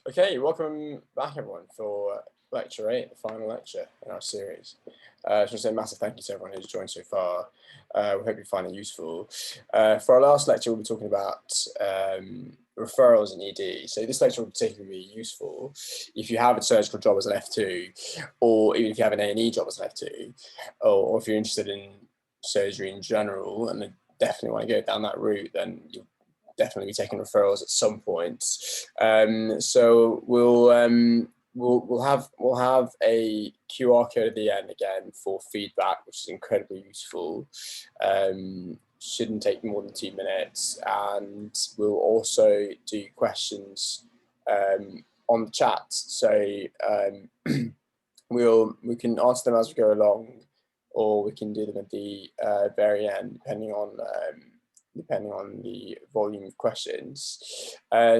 Okay, welcome back everyone for lecture 8, the final lecture in our series. I just want to say a massive thank you to everyone who's joined so far. We hope you find it useful. For our last lecture, we'll be talking about referrals in ED. So this lecture will particularly be useful if you have a surgical job as an F2, or even if you have an A&E job as an F2, or if you're interested in surgery in general and definitely want to go down that route, then you'll definitely be taking referrals at some point. So we'll have a QR code at the end again for feedback, which is incredibly useful. Shouldn't take more than 2 minutes, and we'll also do questions on the chat. So we can answer them as we go along, or we can do them at the very end, depending on the volume of questions.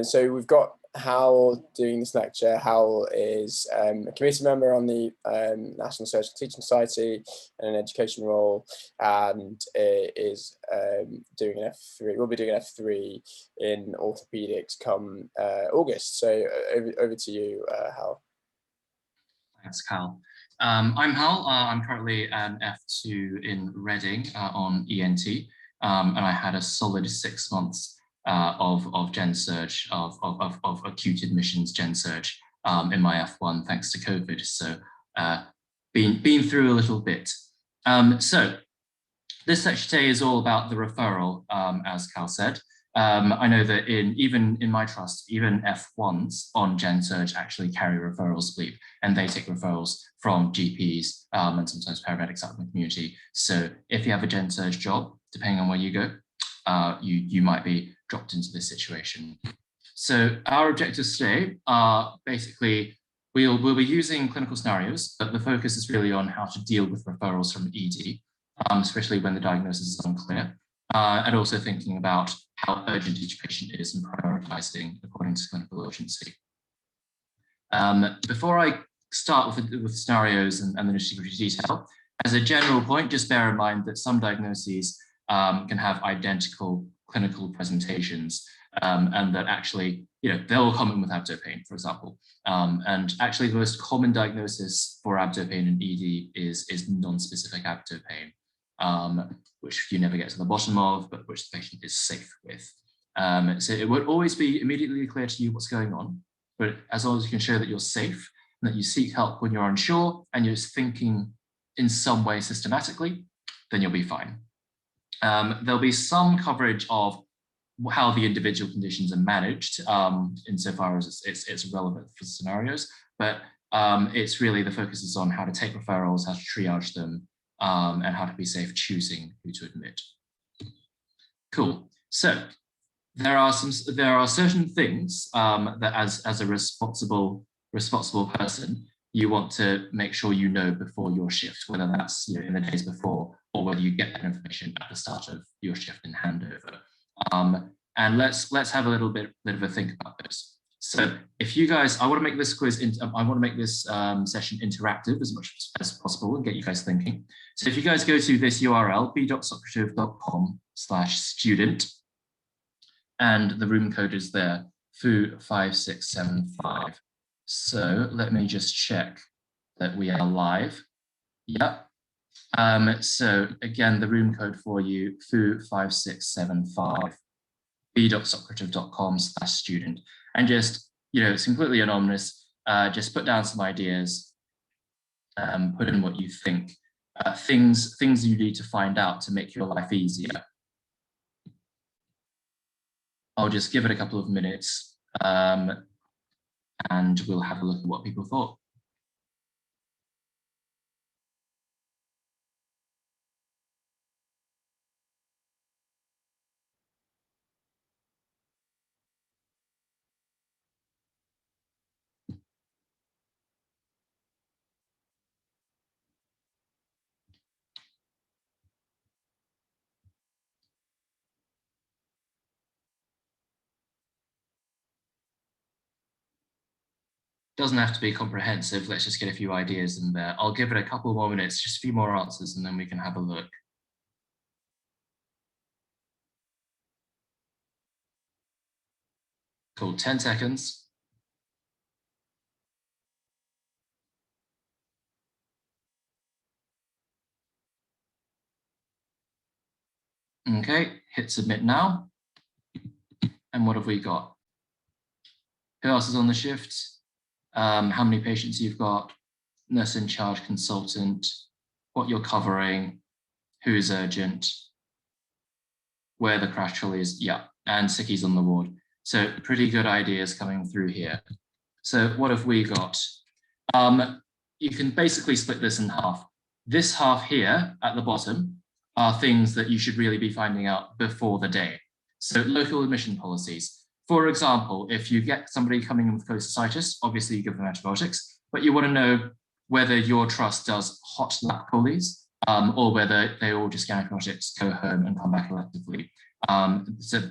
So we've got Howell doing this lecture. Howell is a committee member on the National Surgical Teaching Society in an education role, and is doing an F3. We'll be doing an F3 in orthopedics come August. So over to you, Howell. Thanks, Cal. I'm Hal. I'm currently an F2 in Reading on ENT, and I had a solid 6 months of gen surge, of acute admissions gen surge in my F1 thanks to COVID. So been through a little bit. So this lecture today is all about the referral, as Cal said. I know that even in my trust, even F1s on gen surge actually carry referral sleep, and they take referrals from GPs and sometimes paramedics out in the community. So if you have a gen surge job, depending on where you go, you might be dropped into this situation. So our objectives today are basically, we'll be using clinical scenarios, but the focus is really on how to deal with referrals from ED, especially when the diagnosis is unclear. And also thinking about how urgent each patient is and prioritizing according to clinical urgency. Before I start with scenarios and the nitty-gritty detail, as a general point, just bear in mind that some diagnoses can have identical clinical presentations, and that actually, they're all common with abdo pain, for example. And actually the most common diagnosis for abdo pain in ED is non-specific abdo pain. Which you never get to the bottom of, but which the patient is safe with. So it won't always be immediately clear to you what's going on, but as long as you can show that you're safe and that you seek help when you're unsure and you're thinking in some way systematically, then you'll be fine. There'll be some coverage of how the individual conditions are managed, insofar as it's relevant for scenarios, but it's really the focus is on how to take referrals, how to triage them, and how to be safe choosing who to admit. Cool. So there are certain things that as a responsible person, you want to make sure you know before your shift, whether that's in the days before or whether you get that information at the start of your shift in handover. And let's have a little bit of a think about this. So if you guys, I want to make this session interactive as much as possible and get you guys thinking. So if you guys go to this URL, b.socrative.com/student, and the room code is there, FU5675. So let me just check that we are live. Yep. So again, the room code for you, FU5675, b.socrative.com/student. And just, it's completely anonymous. Just put down some ideas, put in what you think, things you need to find out to make your life easier. I'll just give it a couple of minutes, and we'll have a look at what people thought. Doesn't have to be comprehensive. Let's just get a few ideas in there. I'll give it a couple more minutes, just a few more answers, and then we can have a look. Cool, 10 seconds. Okay, hit submit now. And what have we got? Who else is on the shift? How many patients you've got, nurse in charge, consultant, what you're covering, who is urgent, where the crash trolley is, yeah, and sickies on the ward. So pretty good ideas coming through here. So what have we got? You can basically split this in half. This half here at the bottom are things that you should really be finding out before the day. So local admission policies. For example, if you get somebody coming in with cholecystitis, obviously you give them antibiotics, but you want to know whether your trust does hot lap choles or whether they all just get antibiotics, go home and come back electively.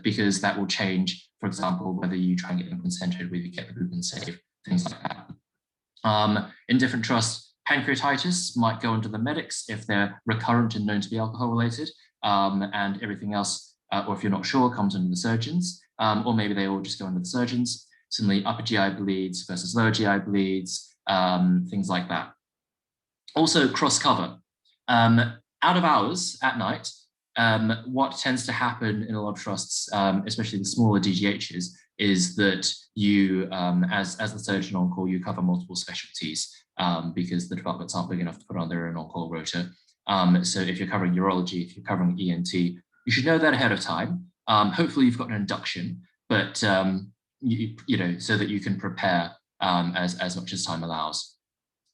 Because that will change, for example, whether you try and get them consented, whether you get the group and save, things like that. In different trusts, pancreatitis might go under the medics if they're recurrent and known to be alcohol related, and everything else, or if you're not sure, comes under the surgeons, or maybe they all just go under the surgeons. Similarly, upper GI bleeds versus lower GI bleeds, things like that. Also, cross cover. Out of hours at night, what tends to happen in a lot of trusts, especially the smaller DGHs, is that you, as the surgeon on call, you cover multiple specialties because the departments aren't big enough to put on their own on-call rota. So if you're covering urology, if you're covering ENT, you should know that ahead of time. Hopefully you've got an induction, but you know, so that you can prepare as much as time allows.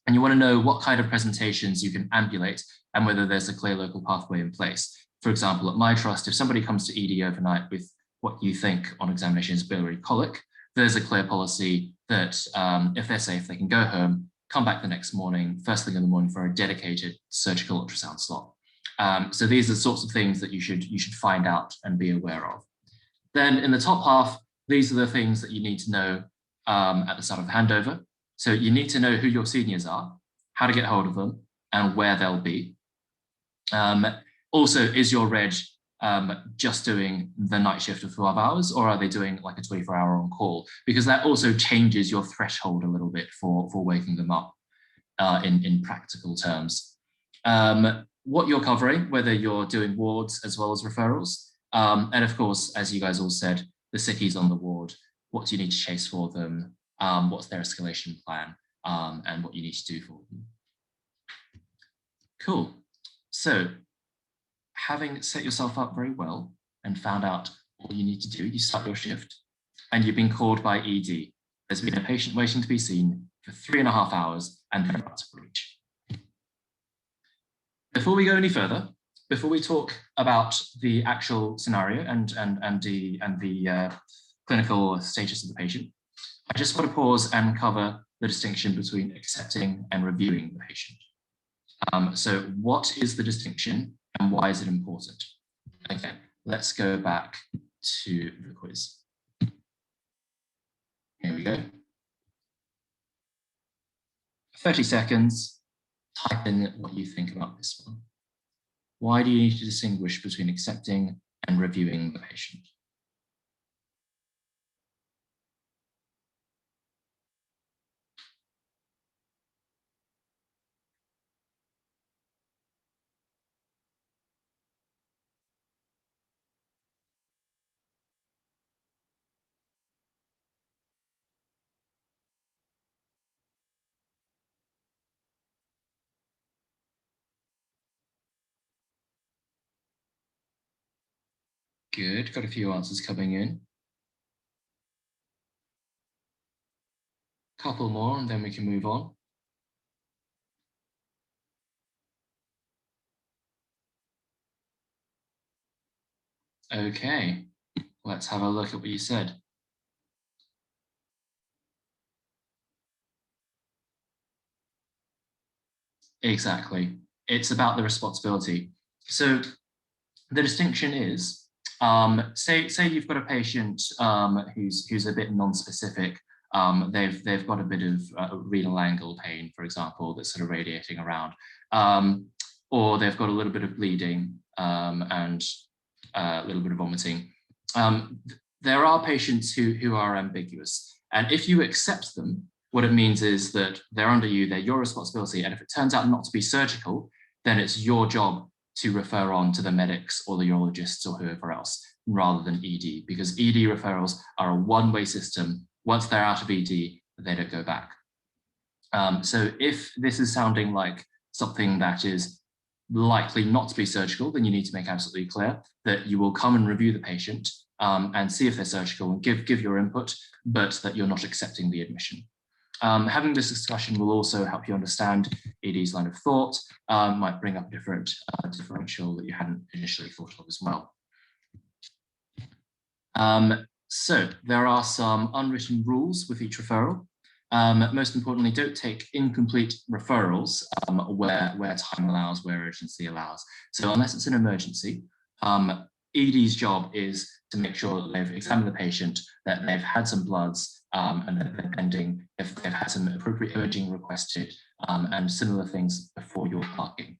And you want to know what kind of presentations you can ambulate and whether there's a clear local pathway in place. For example, at my trust, if somebody comes to ED overnight with what you think on examination is biliary colic, there's a clear policy that if they're safe, they can go home, come back the next morning, first thing in the morning for a dedicated surgical ultrasound slot. So these are the sorts of things that you should find out and be aware of. Then in the top half, these are the things that you need to know at the start of the handover. So you need to know who your seniors are, how to get hold of them, and where they'll be. Also, is your reg just doing the night shift of 12 hours, or are they doing like a 24-hour on call? Because that also changes your threshold a little bit for waking them up in practical terms. What you're covering, whether you're doing wards as well as referrals. And of course, as you guys all said, the sickies on the ward, what do you need to chase for them? What's their escalation plan, and what you need to do for them. Cool. So having set yourself up very well and found out what you need to do, you start your shift and you've been called by ED. There's been a patient waiting to be seen for 3.5 hours and they're about to breach. Before we go any further, before we talk about the actual scenario and the clinical status of the patient, I just want to pause and cover the distinction between accepting and reviewing the patient. So what is the distinction and why is it important? Okay, let's go back to the quiz. Here we go. 30 seconds, type in what you think about this one. Why do you need to distinguish between accepting and reviewing the patient? Good, got a few answers coming in. Couple more and then we can move on. Okay, let's have a look at what you said. Exactly, it's about the responsibility. So the distinction is, say you've got a patient who's a bit non-specific. They've got a bit of renal angle pain, for example, that's sort of radiating around, or they've got a little bit of bleeding and a little bit of vomiting. There are patients who are ambiguous, and if you accept them, what it means is that they're under you, they're your responsibility, and if it turns out not to be surgical, then it's your job to refer on to the medics or the urologists or whoever else, rather than ED, because ED referrals are a one-way system. Once they're out of ED, they don't go back. So if this is sounding like something that is likely not to be surgical, then you need to make absolutely clear that you will come and review the patient and see if they're surgical and give your input, but that you're not accepting the admission. Having this discussion will also help you understand ED's line of thought, might bring up a different differential that you hadn't initially thought of as well. So there are some unwritten rules with each referral. Most importantly, don't take incomplete referrals where time allows, where urgency allows. So unless it's an emergency, ED's job is to make sure that they've examined the patient, that they've had some bloods, and that they're pending if they've had some appropriate imaging requested, and similar things before you're parking.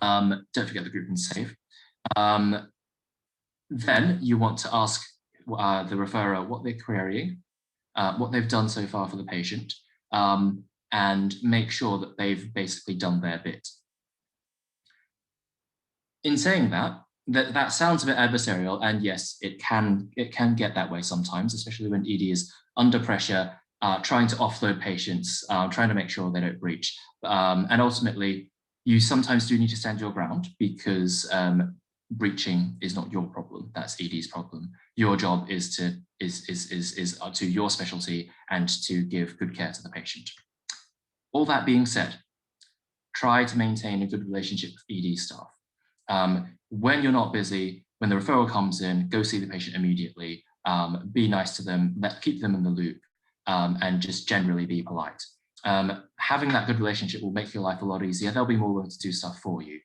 Don't forget the group and save. Then you want to ask the referrer what they're querying, what they've done so far for the patient, and make sure that they've basically done their bit. In saying that, that sounds a bit adversarial, and yes, it can get that way sometimes, especially when ED is under pressure, trying to offload patients, trying to make sure they don't breach. And ultimately, you sometimes do need to stand your ground, because breaching is not your problem, that's ED's problem. Your job is to your specialty and to give good care to the patient. All that being said, try to maintain a good relationship with ED staff. When you're not busy, when the referral comes in, go see the patient immediately, be nice to them, keep them in the loop, and just generally be polite. Having that good relationship will make your life a lot easier. They'll be more willing to do stuff for you.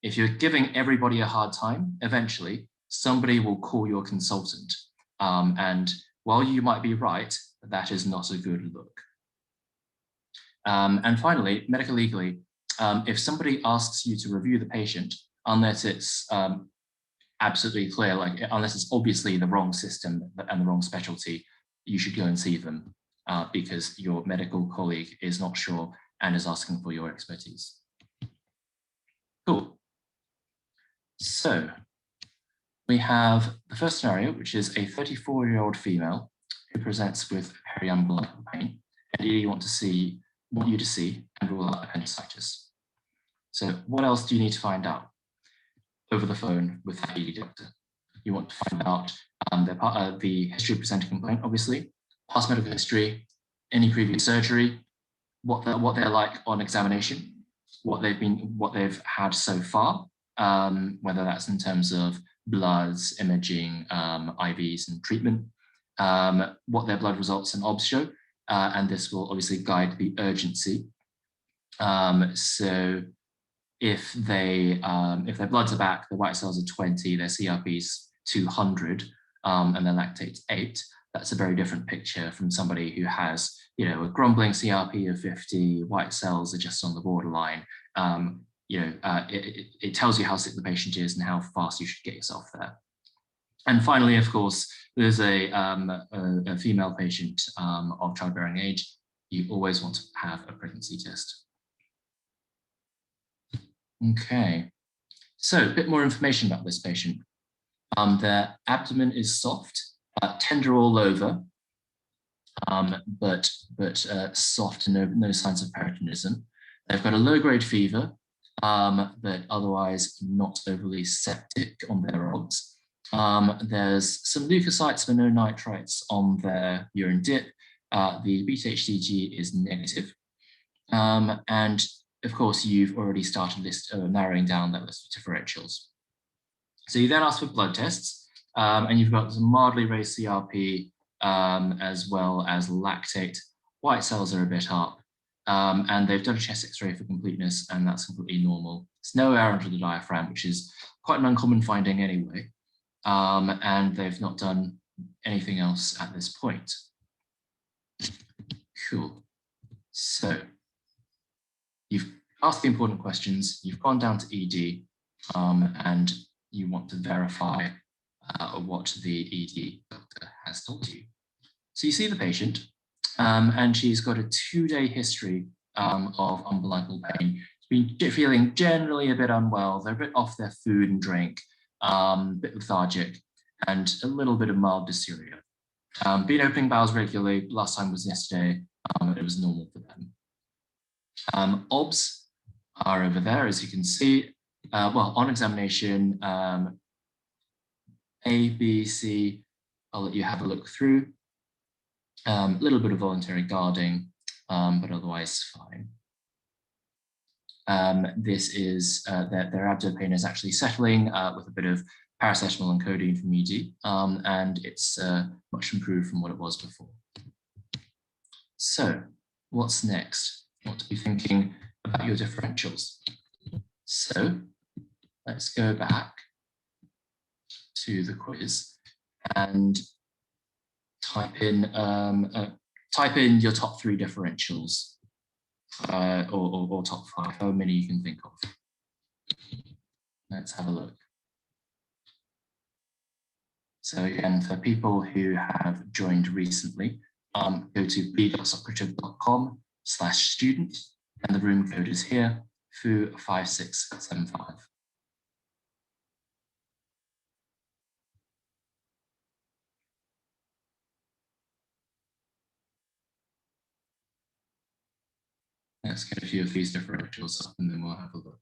If you're giving everybody a hard time, eventually somebody will call your consultant. And while you might be right, that is not a good look. And finally, medical legally, if somebody asks you to review the patient, unless it's absolutely clear, like unless it's obviously the wrong system and the wrong specialty, you should go and see them because your medical colleague is not sure and is asking for your expertise. Cool. So we have the first scenario, which is a 34-year-old female who presents with periumbilical pain, and you want you to see and rule out appendicitis. So what else do you need to find out over the phone with that ED doctor? You want to find out the history of presenting complaint, obviously, past medical history, any previous surgery, what they're like on examination, what they've had so far, whether that's in terms of bloods, imaging, IVs, and treatment, what their blood results and obs show, and this will obviously guide the urgency. So if their bloods are back, the white cells are 20, their CRP's 200, and their lactate's 8, that's a very different picture from somebody who has, a grumbling CRP of 50, white cells are just on the borderline. It tells you how sick the patient is and how fast you should get yourself there. And finally, of course, there's a female patient of childbearing age. You always want to have a pregnancy test. Okay, so a bit more information about this patient. Their abdomen is soft, tender all over, but soft and no signs of peritonism. They've got a low-grade fever, but otherwise not overly septic on their odds. There's some leukocytes but no nitrites on their urine dip. The beta-HCG is negative. And of course, you've already started narrowing down that list of differentials. So you then ask for blood tests, and you've got some mildly raised CRP, as well as lactate. White cells are a bit up, and they've done a chest X-ray for completeness, and that's completely normal. There's no air under the diaphragm, which is quite an uncommon finding anyway, and they've not done anything else at this point. Cool. So you've asked the important questions, you've gone down to ED, and you want to verify what the ED doctor has told you. So you see the patient, and she's got a 2-day history of umbilical pain. She's been feeling generally a bit unwell, they're a bit off their food and drink, a bit lethargic, and a little bit of mild dysuria. Been opening bowels regularly, last time was yesterday, it was normal for them. OBS are over there, as you can see. Well, on examination, A, B, C, I'll let you have a look through. A little bit of voluntary guarding, but otherwise fine. This is their abdomen pain is actually settling with a bit of paracetamol and codeine from ED, and it's much improved from what it was before. So what's next? What to be thinking about your differentials? So let's go back to the quiz and type in your top 3 differentials, or top 5, however many you can think of. Let's have a look. So again, for people who have joined recently, go to b.socrative.com/student, and the room code is here, FU5675. Let's get a few of these differentials up and then we'll have a look.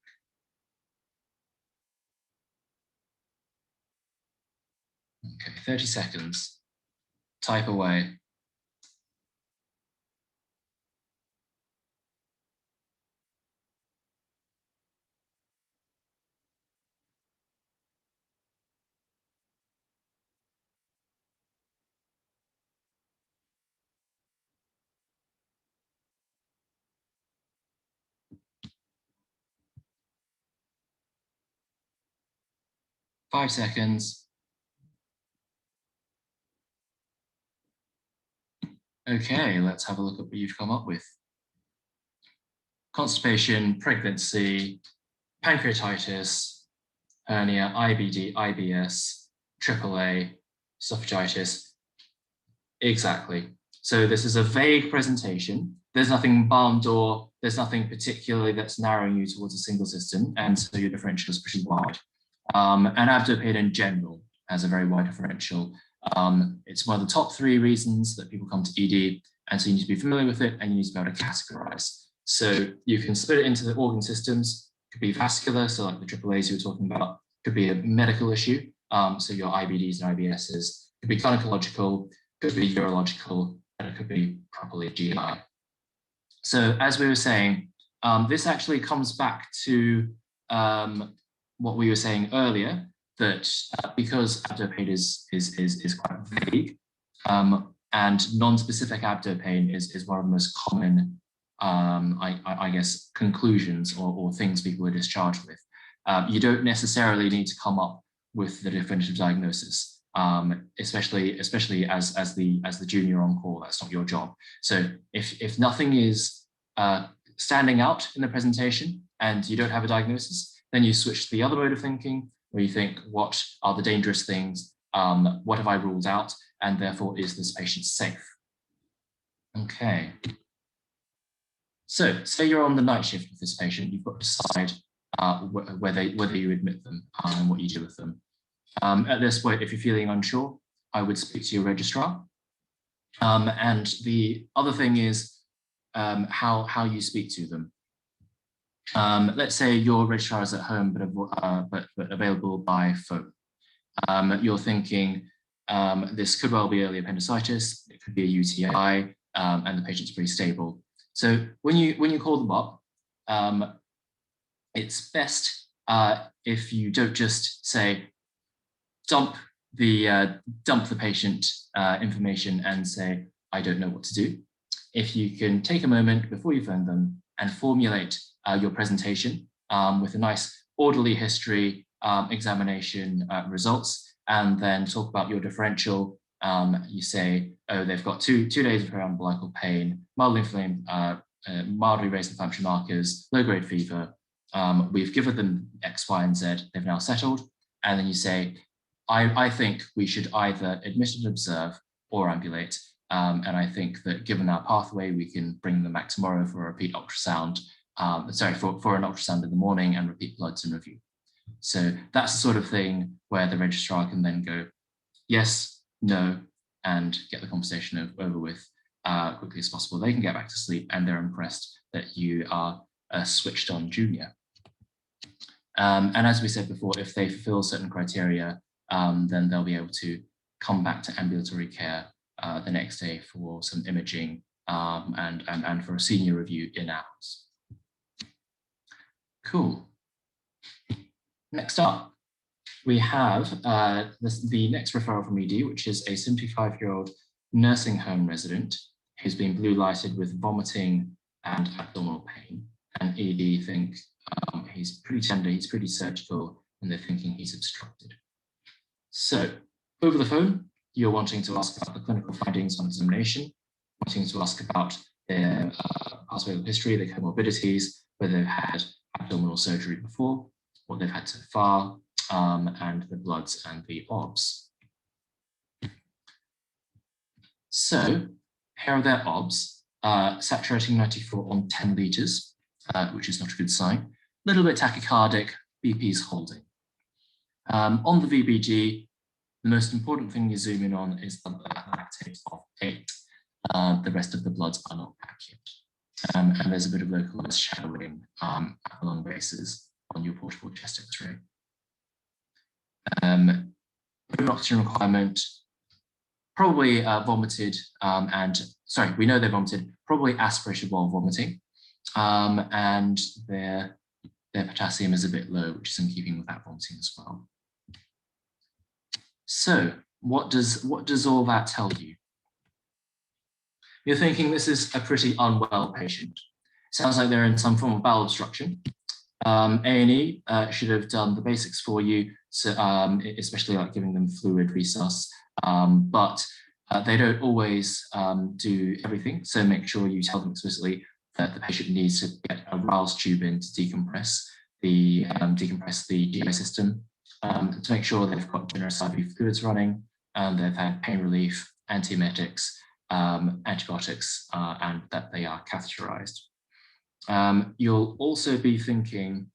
Okay, 30 seconds. Type away. Five seconds. Okay, let's have a look at what you've come up with. Constipation, pregnancy, pancreatitis, hernia, IBD, IBS, AAA, esophagitis. Exactly. So this is a vague presentation. There's nothing bummed or there's nothing particularly that's narrowing you towards a single system, and so your differential is pretty wide. And abdomen pain in general has a very wide differential. It's one of the top 3 reasons that people come to ED, and so you need to be familiar with it and you need to be able to categorize. So you can split it into the organ systems. It could be vascular, so like the AAAs you were talking about, could be a medical issue. So your IBDs and IBSs could be gynecological, could be urological, and it could be properly GI. So as we were saying, this actually comes back to what we were saying earlier, that because abdomen pain is quite vague, and non-specific abdomen pain is one of the most common, I guess, conclusions or things people are discharged with. You don't necessarily need to come up with the definitive diagnosis, especially as the junior on call. That's not your job. So if nothing is standing out in the presentation and you don't have a diagnosis, then you switch to the other mode of thinking, where you think, what are the dangerous things? What have I ruled out? And therefore, is this patient safe? Okay. So say you're on the night shift with this patient, you've got to decide whether you admit them and what you do with them. At this point, if you're feeling unsure, I would speak to your registrar. And the other thing is how you speak to them. Let's say your registrar is at home, but available by phone. You're thinking this could well be early appendicitis, it could be a UTI, and the patient's pretty stable. So when you call them up, it's best if you don't just say dump the patient information and say, I don't know what to do. If you can take a moment before you phone them and formulate your presentation with a nice orderly history, examination results, and then talk about your differential. You say, oh, they've got two days of periumbilical pain, mildly inflamed, mildly raised inflammatory markers, low-grade fever. We've given them X, Y, and Z. They've now settled. And then you say, I think we should either admit and observe or ambulate. And I think that given our pathway, we can bring them back tomorrow for a repeat ultrasound. for an ultrasound in the morning and repeat bloods and review. So that's the sort of thing where the registrar can then go, yes, no, and get the conversation over with quickly as possible. They can get back to sleep and they're impressed that you are a switched on junior. And as we said before, if they fulfill certain criteria, then they'll be able to come back to ambulatory care the next day for some imaging and for a senior review in hours. Cool. Next up, we have the next referral from ED, which is a 75-year-old nursing home resident who's been blue lighted with vomiting and abdominal pain. And ED think he's pretty tender, he's pretty surgical, and they're thinking he's obstructed. So over the phone, you're wanting to ask about the clinical findings on examination, wanting to ask about their past medical history, their comorbidities, whether they've had abdominal surgery before, what they've had so far, and the bloods and the OBS. So here are their OBS, saturating 94 on 10 liters, which is not a good sign. A little bit tachycardic, BP's holding. On the VBG, the most important thing you zoom in on is the lactate of 8. The rest of the bloods are not back yet. And there's a bit of localized shadowing along bases on your portable chest X-ray. Oxygen requirement, probably vomited, we know they vomited, probably aspirated while vomiting, and their potassium is a bit low, which is in keeping with that vomiting as well. So what does all that tell you? You're thinking this is a pretty unwell patient. Sounds like they're in some form of bowel obstruction. A&E should have done the basics for you, so, especially like giving them fluid resus, but they don't always do everything. So make sure you tell them explicitly that the patient needs to get a Rouse tube in to decompress the GI system, to make sure they've got generous IV fluids running, and they've had pain relief, antiemetics, antibiotics, and that they are catheterized. You'll also be thinking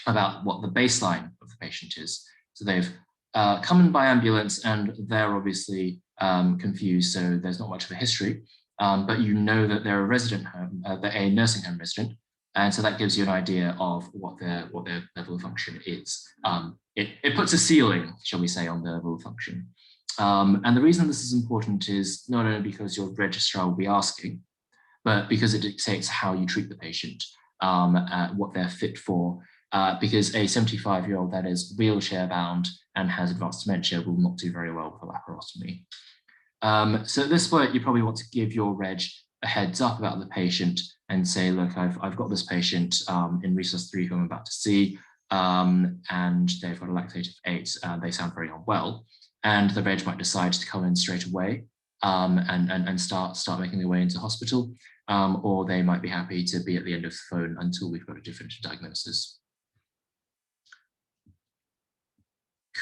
about what the baseline of the patient is. So they've come in by ambulance and they're obviously confused, so there's not much of a history, but you know that they're a resident home, they're a nursing home resident, and so that gives you an idea of what their level of function is. It puts a ceiling, shall we say, on their level of function. And the reason this is important is not only because your registrar will be asking, but because it dictates how you treat the patient, what they're fit for, because a 75-year-old that is wheelchair bound and has advanced dementia will not do very well with a laparotomy. So at this point, you probably want to give your reg a heads up about the patient and say, look, I've got this patient in resus 3 who I'm about to see, and they've got a lactate of 8, they sound very unwell. And the reg might decide to come in straight away and start making their way into hospital, or they might be happy to be at the end of the phone until we've got a differential diagnosis.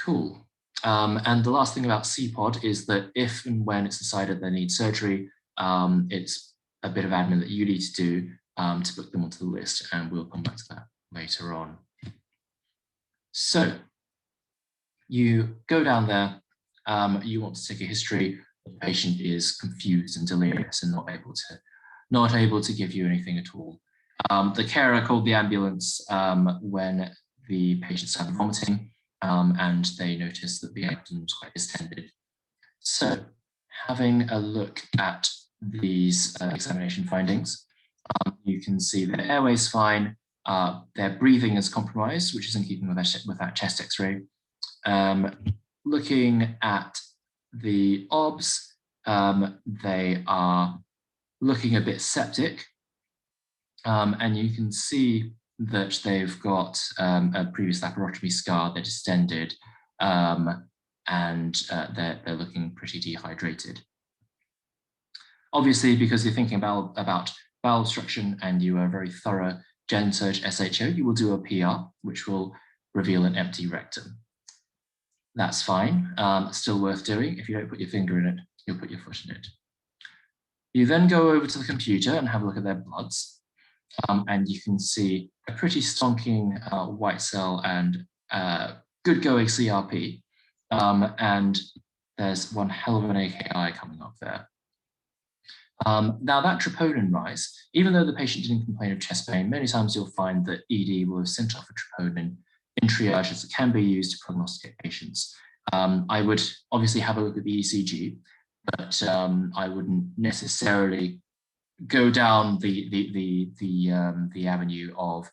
Cool. And the last thing about CPOD is that if and when it's decided they need surgery, it's a bit of admin that you need to do to put them onto the list, and we'll come back to that later on. So you go down there, you want to take a history. The patient is confused and delirious and not able to give you anything at all. The carer called the ambulance when the patient started vomiting, and they noticed that the abdomen was quite distended. So having a look at these examination findings, you can see their airway's fine, their breathing is compromised, which is in keeping with that chest X-ray. Looking at the OBS, they are looking a bit septic, and you can see that they've got a previous laparotomy scar, they're distended, and they're looking pretty dehydrated. Obviously, because you're thinking about bowel obstruction and you are a very thorough gen surg SHO, you will do a PR, which will reveal an empty rectum. That's fine, still worth doing. If you don't put your finger in it, you'll put your foot in it. You then go over to the computer and have a look at their bloods. and you can see a pretty stonking white cell and good going CRP. And there's one hell of an AKI coming up there. Now that troponin rise, even though the patient didn't complain of chest pain, many times you'll find that ED will have sent off a troponin in triage as it can be used to prognosticate patients. I would obviously have a look at the ECG, but I wouldn't necessarily go down the avenue of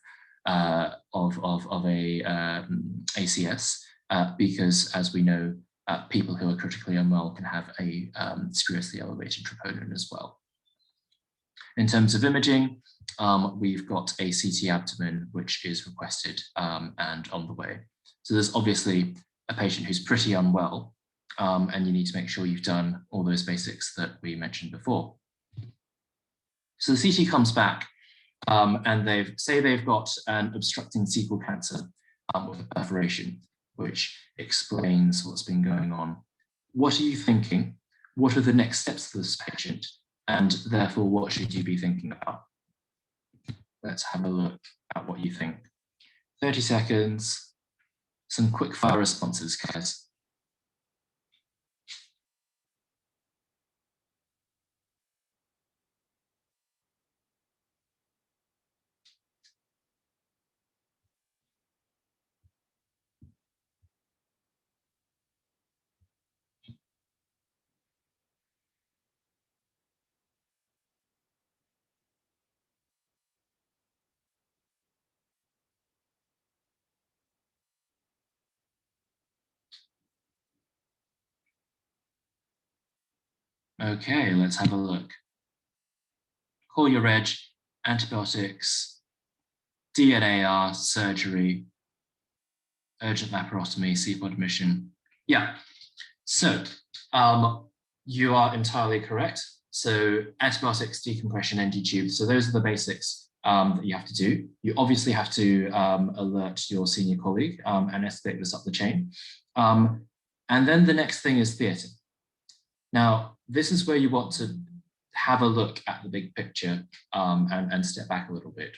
a ACS because, as we know, people who are critically unwell can have a seriously elevated troponin as well. In terms of imaging, we've got a CT abdomen, which is requested and on the way. So there's obviously a patient who's pretty unwell, and you need to make sure you've done all those basics that we mentioned before. So the CT comes back and they've got an obstructing cecal cancer with a perforation, which explains what's been going on. What are you thinking? What are the next steps for this patient? And therefore, what should you be thinking about? Let's have a look at what you think. 30 seconds, some quick fire responses, guys. Okay, let's have a look. Call your reg, antibiotics, DNAR, surgery, urgent laparotomy, CPOD admission. Yeah, so you are entirely correct. So antibiotics, decompression, NG tube. So those are the basics that you have to do. You obviously have to alert your senior colleague and escalate this up the chain. And then the next thing is theatre. Now, this is where you want to have a look at the big picture and step back a little bit.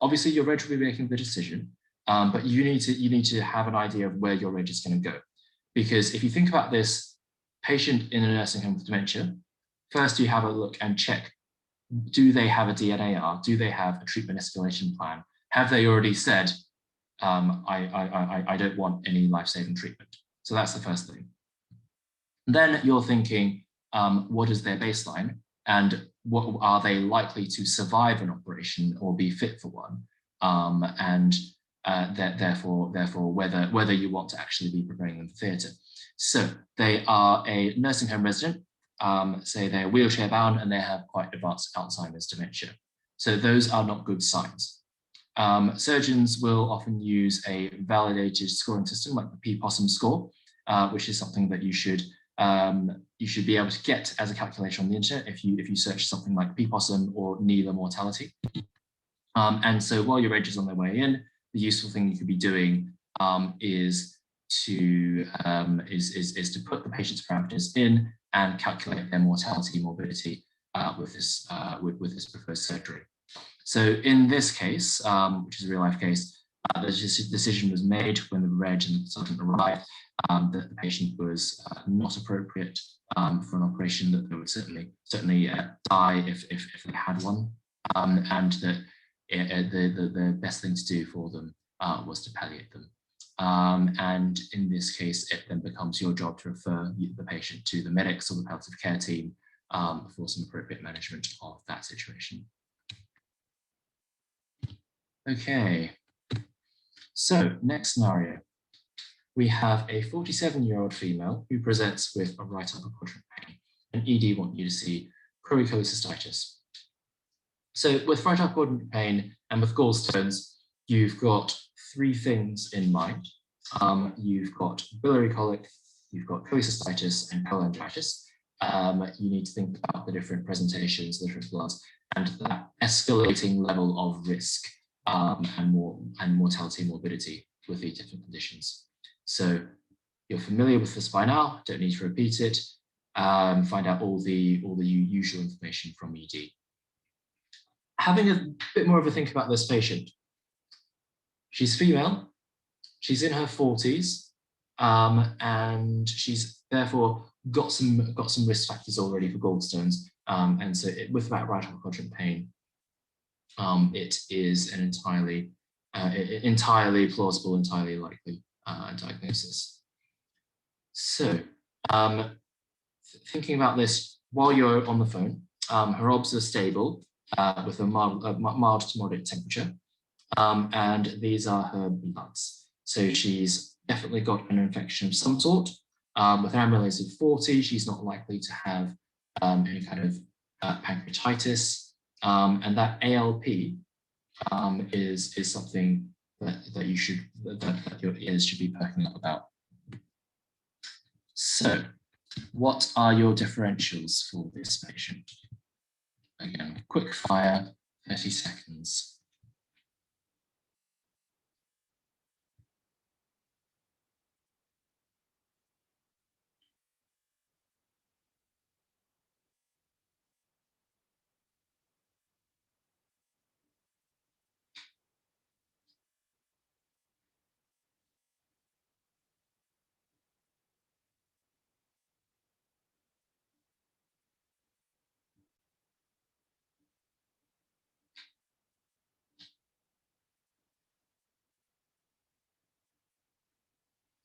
Obviously, your reg will be making the decision, but you need to have an idea of where your reg is going to go. Because if you think about this patient in a nursing home with dementia, first you have a look and check, do they have a DNAR? Do they have a treatment escalation plan? Have they already said, I don't want any life-saving treatment? So that's the first thing. Then you're thinking, what is their baseline? And what are they likely to survive an operation or be fit for one? Therefore, whether you want to actually be preparing them for theatre. So they are a nursing home resident, say they're wheelchair bound and they have quite advanced Alzheimer's dementia. So those are not good signs. Surgeons will often use a validated scoring system like the PPOSM score, which is something that you should be able to get as a calculation on the internet if you search something like PPOSM or NELA mortality. And so while your reg is on their way in, the useful thing you could be doing is to put the patient's parameters in and calculate their mortality morbidity with this proposed surgery. So in this case, which is a real life case, the decision was made when the reg and the consultant arrived that the patient was not appropriate for an operation, that they would certainly die if they had one, and that the best thing to do for them was to palliate them. And in this case, it then becomes your job to refer the patient to the medics or the palliative care team for some appropriate management of that situation. Okay, so next scenario. We have a 47-year-old female who presents with a right upper quadrant pain, and ED want you to see Proechocystitis. So with right upper quadrant pain and with gallstones, you've got three things in mind. You've got biliary colic, you've got cholecystitis and cholangitis. You need to think about the different presentations, the different bloods, and that escalating level of risk and mortality and morbidity with these different conditions. So you're familiar with the spinal, don't need to repeat it. Find out all the usual information from ED. having a bit more of a think about this patient. She's female, she's in her 40s, and she's therefore got some risk factors already for gallstones. And so with that right upper quadrant pain, it is an entirely plausible, entirely likely diagnosis. So thinking about this while you're on the phone, her obs are stable with a mild to moderate temperature, and these are her bloods. So she's definitely got an infection of some sort. With an amylase of 40, she's not likely to have any kind of pancreatitis, and that ALP is something that you should that your ears should be perking up about. So, what are your differentials for this patient? Again, quick fire, 30 seconds.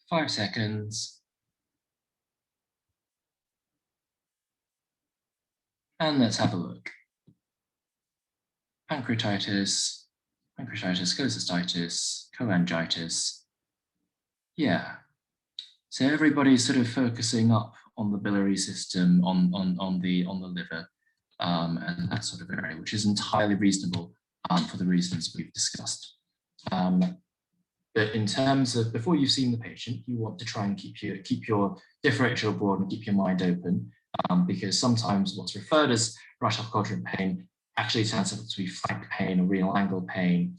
5 seconds. And let's have a look. Pancreatitis, cholecystitis, cholangitis. Yeah. So everybody's sort of focusing up on the biliary system, on the liver, and that sort of area, which is entirely reasonable for the reasons we've discussed. But in terms of before you've seen the patient, you want to try and keep your differential broad and keep your mind open, because sometimes what's referred as right upper quadrant pain actually turns out to be flank pain or renal angle pain,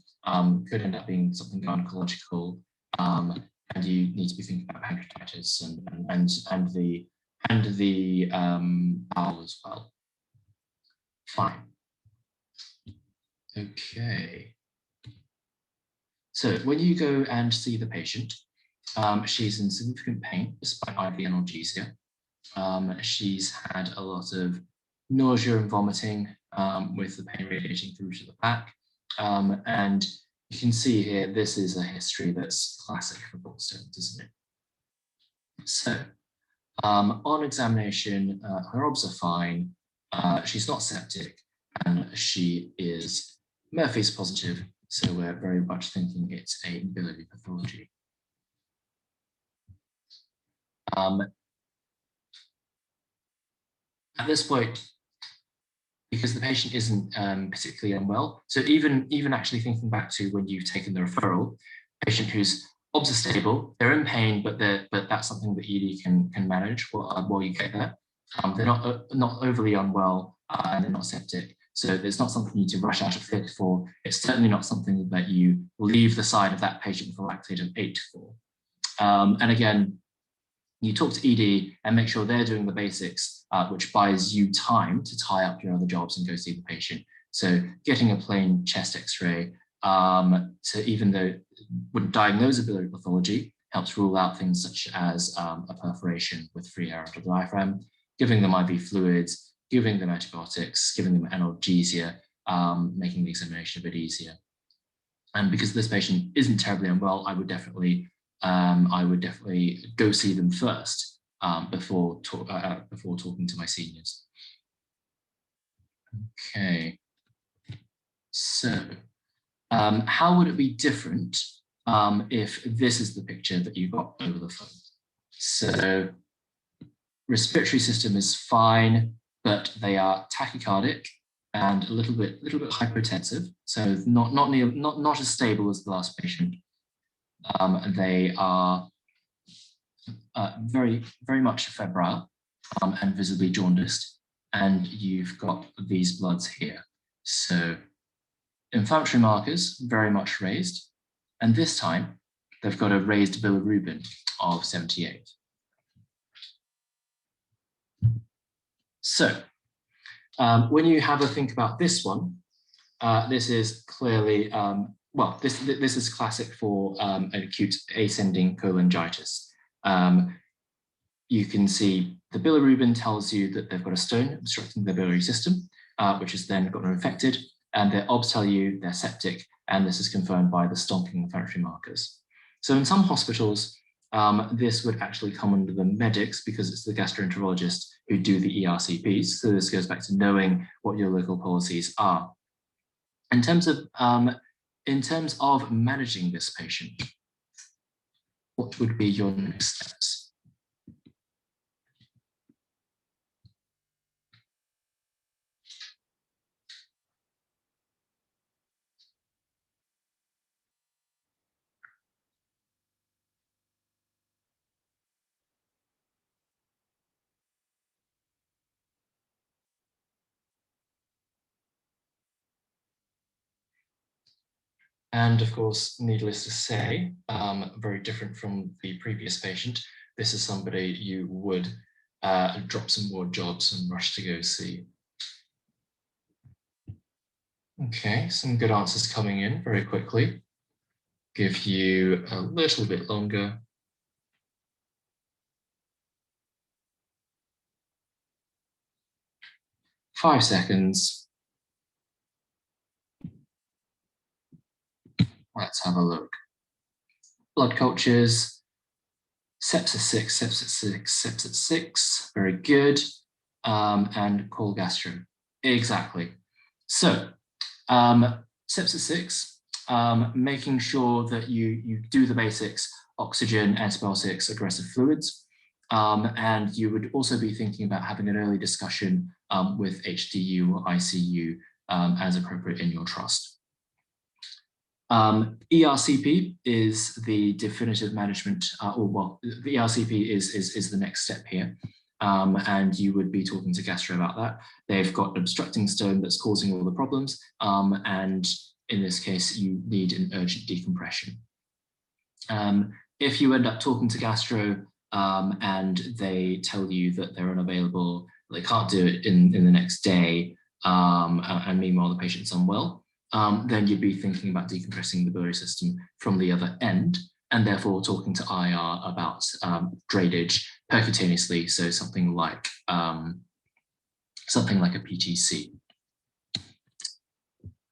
could end up being something gynecological, and you need to be thinking about pancreatitis and the bowel as well. Fine. Okay. So when you go and see the patient, she's in significant pain despite IV analgesia. She's had a lot of nausea and vomiting with the pain radiating through to the back. And you can see here, this is a history that's classic for gallstones, isn't it? So on examination, her obs are fine. She's not septic, and she is Murphy's positive. So we're very much thinking it's a biliary pathology. At this point, because the patient isn't particularly unwell, so even actually thinking back to when you've taken the referral, patient whose obs are stable, they're in pain, but that's something that ED can manage while you get there. They're not overly unwell, and they're not septic. So it's not something you need to rush out of theatre for. It's certainly not something that you leave the side of that patient with a lactate of 8 for. And again, you talk to ED and make sure they're doing the basics, which buys you time to tie up your other jobs and go see the patient. So getting a plain chest x-ray, so even though it wouldn't diagnose a biliary pathology, helps rule out things such as a perforation with free air under the diaphragm, giving them IV fluids, giving them antibiotics, giving them analgesia, making the examination a bit easier. And because this patient isn't terribly unwell, I would definitely go see them first before talking to my seniors. Okay. So how would it be different if this is the picture that you got over the phone? So respiratory system is fine, but they are tachycardic and a little bit hypotensive, so not as stable as the last patient. They are very much febrile and visibly jaundiced, and you've got these bloods here. So inflammatory markers very much raised, and this time they've got a raised bilirubin of 78. So when you have a think about this one, this is clearly, well, this is classic for an acute ascending cholangitis. You can see the bilirubin tells you that they've got a stone obstructing the biliary system, which has then gotten infected, and their obs tell you they're septic, and this is confirmed by the stonking inflammatory markers. So in some hospitals, this would actually come under the medics because it's the gastroenterologist who do the ERCPs. So this goes back to knowing what your local policies are. In terms of managing this patient, what would be your next steps? And of course, needless to say, very different from the previous patient, this is somebody you would drop some more jobs and rush to go see. Okay, some good answers coming in very quickly. Give you a little bit longer. Five seconds. Let's have a look. Blood cultures, sepsis 6, sepsis 6, sepsis 6, very good. And call gastro, exactly. So, sepsis 6, making sure that you do the basics, oxygen, antibiotics, aggressive fluids. And you would also be thinking about having an early discussion with HDU or ICU as appropriate in your trust. ERCP is the definitive management, the ERCP is the next step here. And you would be talking to gastro about that. They've got an obstructing stone that's causing all the problems. And in this case, you need an urgent decompression. If you end up talking to gastro and they tell you that they're unavailable, they can't do it in the next day, and meanwhile the patient's unwell, then you'd be thinking about decompressing the biliary system from the other end, and therefore talking to IR about drainage percutaneously, so something like a PTC.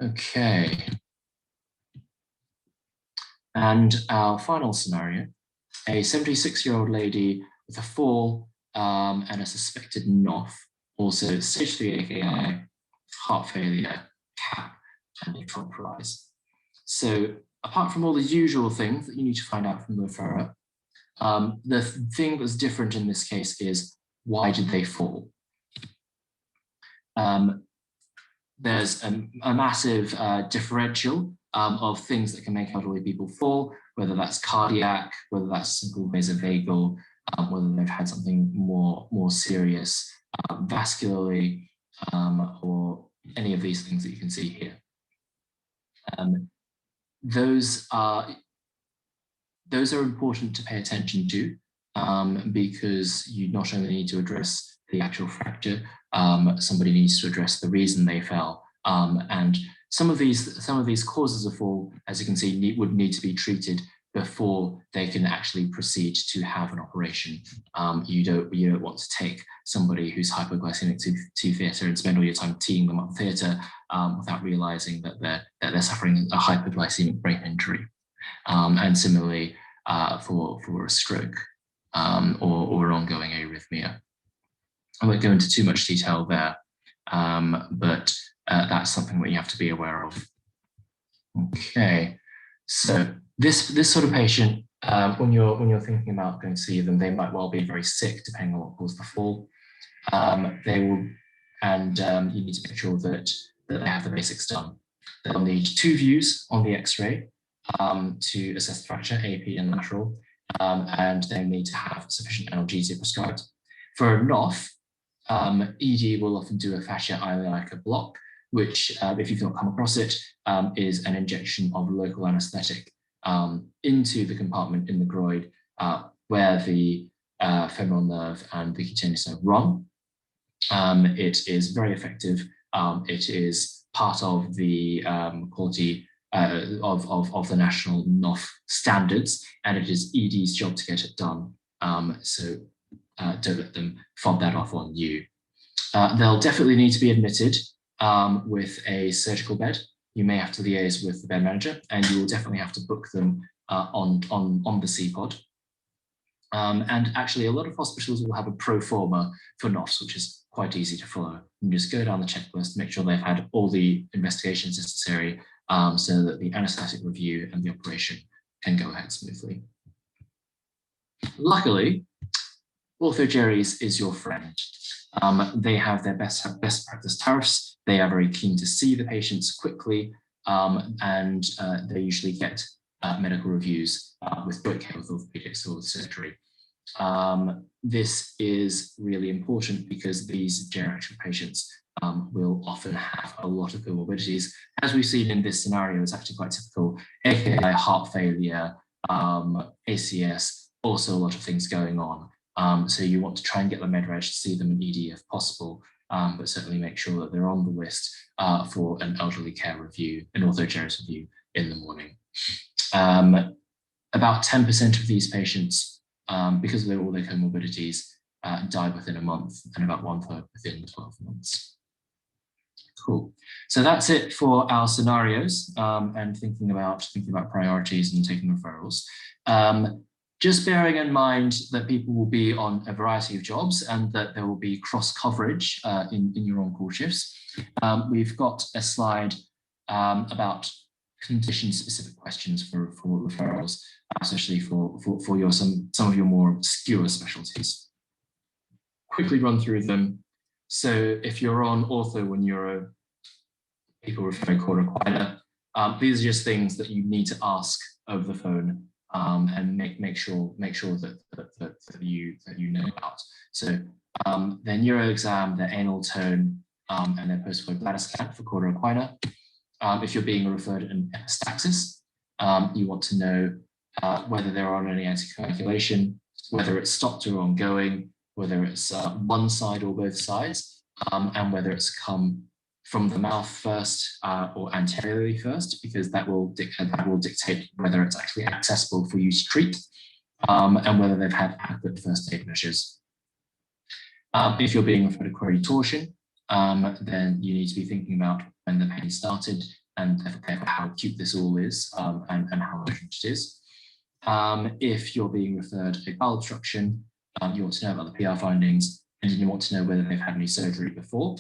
Okay. And our final scenario, a 76-year-old lady with a fall and a suspected NOF, also stage 3 AKI, heart failure, CAP, and a traumatized. So apart from all the usual things that you need to find out from the referrer, the thing that's different in this case is, why did they fall? There's a massive differential of things that can make elderly people fall, whether that's cardiac, whether that's simple vasovagal, whether they've had something more serious vascularly, or any of these things that you can see here. Those are important to pay attention to because you not only need to address the actual fracture, somebody needs to address the reason they fell. And some of these causes of fall, as you can see, would need to be treated before they can actually proceed to have an operation. You don't want to take somebody who's hypoglycemic to theatre and spend all your time teeing them up theatre without realizing that they're suffering a hypoglycemic brain injury. And similarly for a stroke or an ongoing arrhythmia. I won't go into too much detail there, but that's something that you have to be aware of. Okay, so this sort of patient, when you're thinking about going to see them, they might well be very sick, depending on what caused the fall. They will, and you need to make sure that they have the basics done. They'll need 2 views on the X-ray to assess the fracture, AP and lateral, and they need to have sufficient analgesia prescribed. For a NOF, ED will often do a fascia iliaca block, which, if you've not come across it, is an injection of local anesthetic into the compartment in the groin where the femoral nerve and the cutaneous nerve run. It is very effective. It is part of the quality of the national NOF standards, and it is ED's job to get it done. So don't let them fob that off on you. They'll definitely need to be admitted with a surgical bed. You may have to liaise with the bed manager, and you will definitely have to book them on the CPOD. And actually, a lot of hospitals will have a pro forma for NOFs, which is quite easy to follow. You just go down the checklist, make sure they've had all the investigations necessary so that the anaesthetic review and the operation can go ahead smoothly. Luckily, OrthoGerries is your friend. They have their best practice tariffs. They are very keen to see the patients quickly, and they usually get medical reviews with great care with orthopedics or with surgery. This is really important because these geriatric patients will often have a lot of comorbidities. As we've seen in this scenario, it's actually quite typical, aka heart failure, ACS, also a lot of things going on. So you want to try and get the med-reg to see them in ED if possible, but certainly make sure that they're on the list for an elderly care review, an OrthoGerries review in the morning. About 10% of these patients, because of all their comorbidities, die within a month, and about 1/3 within 12 months. Cool. So that's it for our scenarios and thinking about priorities and taking referrals. Just bearing in mind that people will be on a variety of jobs and that there will be cross coverage in your on-call shifts. We've got a slide about condition-specific questions for referrals, especially for some of your more obscure specialties. Quickly run through them. So if you're on ortho or neuro, people referring Quadrant Pain, these are just things that you need to ask over the phone and make sure that you know about. So their neuro exam, their anal tone, and their post-void bladder scan for Quadrant Pain. If you're being referred an epistaxis, you want to know whether they're on any anticoagulation, whether it's stopped or ongoing, whether it's one side or both sides, and whether it's come from the mouth first or anteriorly first, because that will dictate whether it's actually accessible for you to treat, and whether they've had adequate first aid measures. If you're being referred to query torsion, then you need to be thinking about when the pain started and therefore how acute this all is and how urgent it is. If you're being referred a bowel obstruction, you want to know about the PR findings, and you want to know whether they've had any surgery before,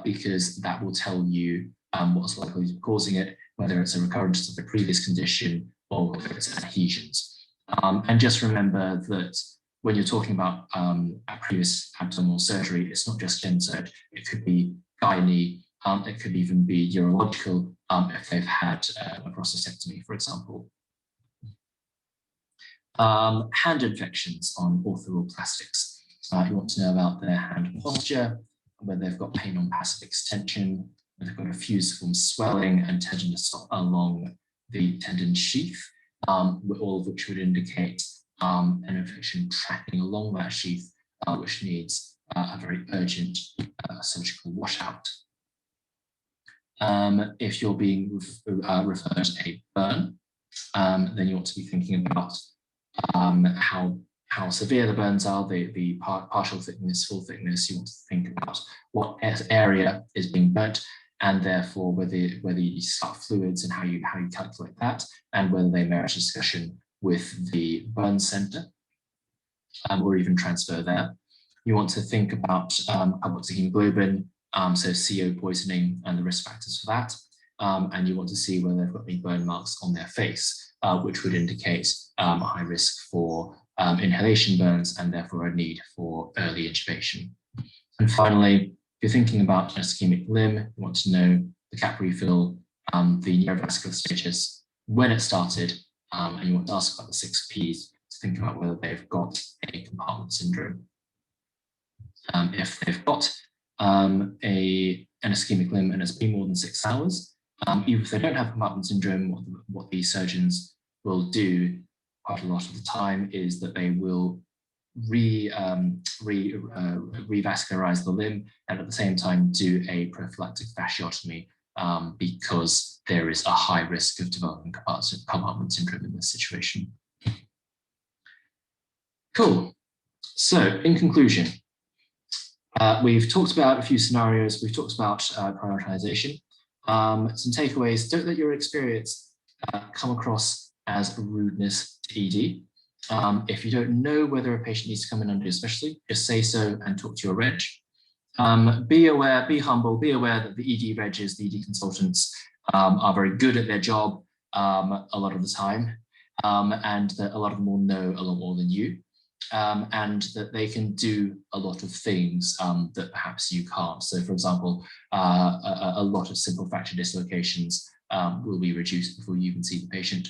because that will tell you what's likely to be causing it, whether it's a recurrence of the previous condition or whether it's adhesions. And just remember that when you're talking about a previous abdominal surgery, it's not just gen surg, it could be gynae, it could even be urological if they've had a prostatectomy, for example. Hand infections on orthoplastics. You want to know about their hand posture, whether they've got pain on passive extension, whether they've got a fusiform swelling and tenderness along the tendon sheath, all of which would indicate an infection tracking along that sheath, which needs a very urgent surgical washout. If you're being referred a burn, then you want to be thinking about how severe the burns are, the partial thickness, full thickness. You want to think about what area is being burnt, and therefore whether you start fluids and how you calculate that, and whether they merit a discussion with the burn center or even transfer there. You want to think about carboxyhemoglobin, so CO poisoning and the risk factors for that, and you want to see whether they've got any burn marks on their face, which would indicate a high risk for inhalation burns and therefore a need for early intubation. And finally, if you're thinking about an ischemic limb, you want to know the cap refill, the neurovascular status, when it started, and you want to ask about the 6 Ps to think about whether they've got a compartment syndrome. If they've got an ischemic limb and it's been more than 6 hours, even if they don't have compartment syndrome, what these surgeons will do quite a lot of the time is that they will revascularize the limb and at the same time do a prophylactic fasciotomy because there is a high risk of developing compartment syndrome in this situation. Cool. So in conclusion, we've talked about a few scenarios. We've talked about prioritization. Some takeaways: don't let your experience come across as rudeness to ED. If you don't know whether a patient needs to come in under your specialty, just say so and talk to your reg. Be aware, be humble, be aware that the ED regs, the ED consultants are very good at their job a lot of the time, and that a lot of them will know a lot more than you, and that they can do a lot of things that perhaps you can't. So for example, a lot of simple fracture dislocations will be reduced before you even see the patient.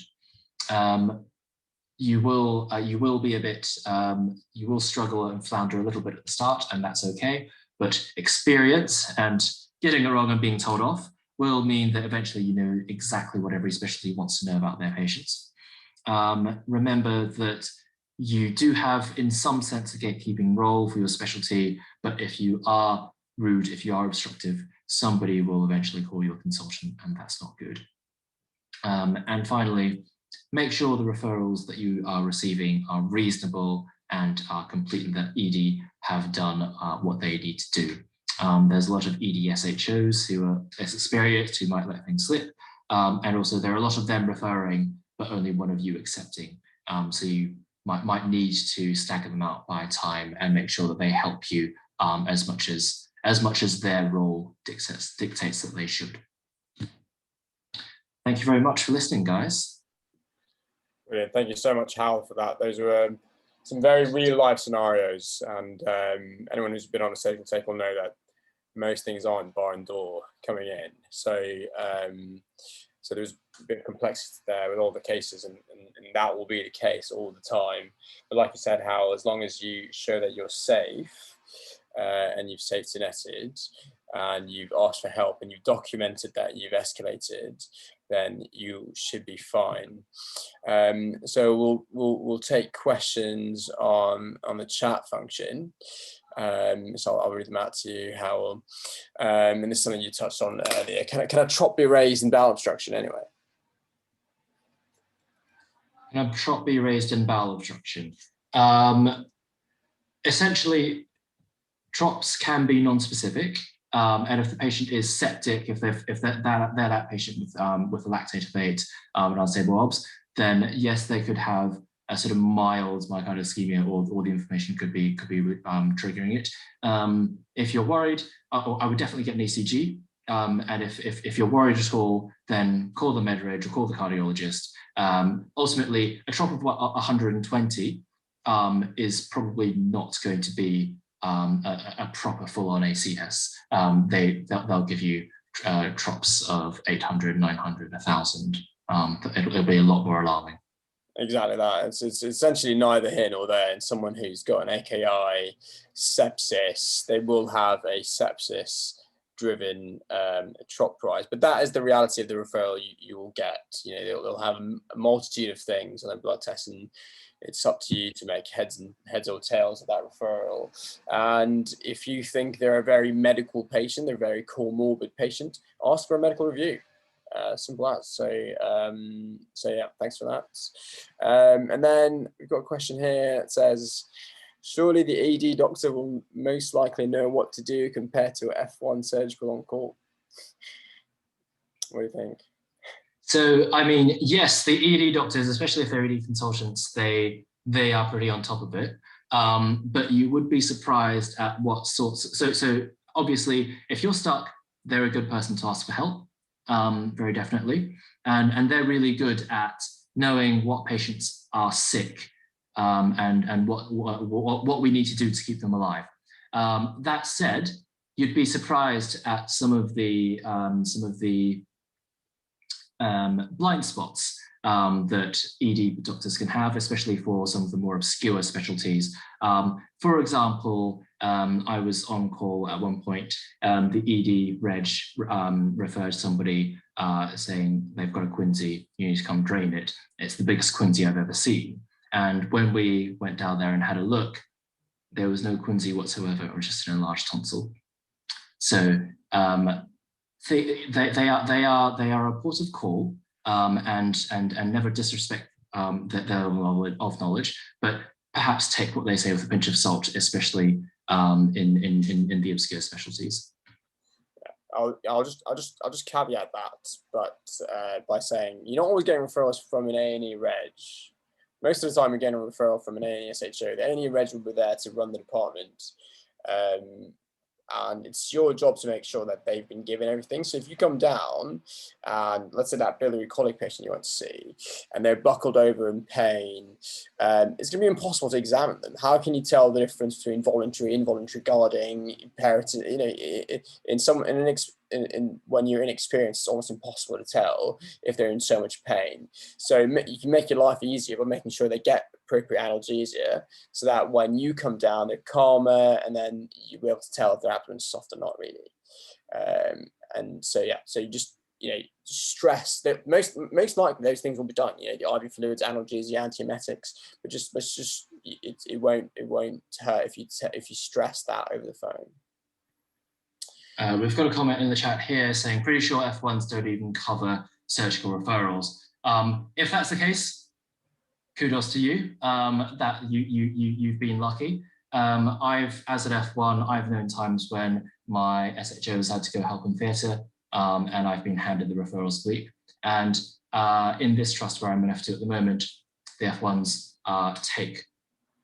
You will be a bit, you will struggle and flounder a little bit at the start, and that's okay. But experience and getting it wrong and being told off will mean that eventually you know exactly what every specialty wants to know about their patients. Remember that you do have, in some sense, a gatekeeping role for your specialty, but if you are rude, if you are obstructive, somebody will eventually call your consultant, and that's not good. And finally, make sure the referrals that you are receiving are reasonable and are complete, and that ED have done what they need to do. There's a lot of ED SHOs who are less experienced, who might let things slip. And also there are a lot of them referring, but only one of you accepting. So you might need to stagger them out by time and make sure that they help you as much as their role dictates that they should. Thank you very much for listening, guys. Brilliant. Thank you so much, Howell, for that. Those were some very real life scenarios, and anyone who's been on a Safe and Safe will know that most things aren't bar and door coming in. So so there's a bit of complexity there with all the cases, and that will be the case all the time. But like you said, Howell, as long as you show that you're safe and you've safety netted and you've asked for help and you've documented that you've escalated, then you should be fine. So we'll take questions on the chat function. So I'll read them out to you, Howell. And this is something you touched on earlier. Can a trop be raised in bowel obstruction anyway? Can a trop be raised in bowel obstruction? Essentially, trops can be non-specific. And if the patient is septic, if they're that patient with a lactate fate and unstable obs, then yes, they could have a sort of mild myocardial ischemia, or the inflammation could be triggering it. If you're worried, I would definitely get an ECG. And if you're worried at all, then call the med-reg or call the cardiologist. Ultimately, a trop of 120 is probably not going to be a proper full-on ACS. They'll give you trops of 800, 900, 1,000. It'll be a lot more alarming. Exactly that. It's essentially neither here nor there. And someone who's got an AKI sepsis, they will have a sepsis-driven trop rise. But that is the reality of the referral you will get. You know, they'll have a multitude of things on their blood tests, and it's up to you to make heads or tails of that referral. And if you think they're a very medical patient, they're a very comorbid patient, ask for a medical review. Simple as. So yeah, thanks for that. And then we've got a question here that says, surely the ED doctor will most likely know what to do compared to F1 surgical on call. What do you think? So, I mean, yes, the ED doctors, especially if they're ED consultants, they are pretty on top of it. But you would be surprised at what sorts. So obviously, if you're stuck, they're a good person to ask for help. Very definitely, and they're really good at knowing what patients are sick and what we need to do to keep them alive. That said, you'd be surprised at some of the blind spots that ED doctors can have, especially for some of the more obscure specialties. For example, I was on call at one point, the ED reg referred somebody saying they've got a quinsy, you need to come drain it. It's the biggest quinsy I've ever seen. And when we went down there and had a look, there was no quinsy whatsoever, it was just an enlarged tonsil. So they are a port of call, and never disrespect their level of knowledge, but perhaps take what they say with a pinch of salt, especially in the obscure specialties. I'll just caveat that, but by saying you're not always getting referrals from an A&E reg. Most of the time, you're getting a referral from an A&E SHO. The A&E reg will be there to run the department, and it's your job to make sure that they've been given everything. So if you come down and let's say that biliary colic patient you want to see, and they're buckled over in pain, it's going to be impossible to examine them. How can you tell the difference between voluntary, involuntary guarding, when you're inexperienced, it's almost impossible to tell if they're in so much pain. So you can make your life easier by making sure they get appropriate analgesia, so that when you come down, they're calmer, and then you'll be able to tell if their abdomen's soft or not, really. And so yeah, so you just stress that most likely those things will be done. The IV fluids, analgesia, antiemetics, but it won't hurt if you stress that over the phone. We've got a comment in the chat here saying, pretty sure F1s don't even cover surgical referrals. If that's the case, kudos to you, that you've been lucky. As an F1, I've known times when my SHOs had to go help in theatre, and I've been handed the referral sweep. And in this trust where I'm an F2 at the moment, the F1s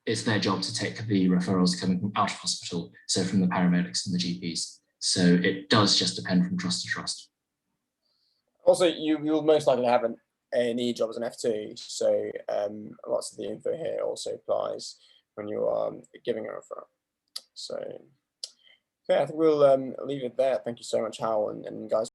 it's their job to take the referrals coming from out of hospital, so from the paramedics and the GPs. So it does just depend from trust to trust. Also, you'll most likely have an A&E job as an F2, so lots of the info here also applies when you are giving a referral. So yeah, I think we'll leave it there. Thank you so much, Howell, and guys.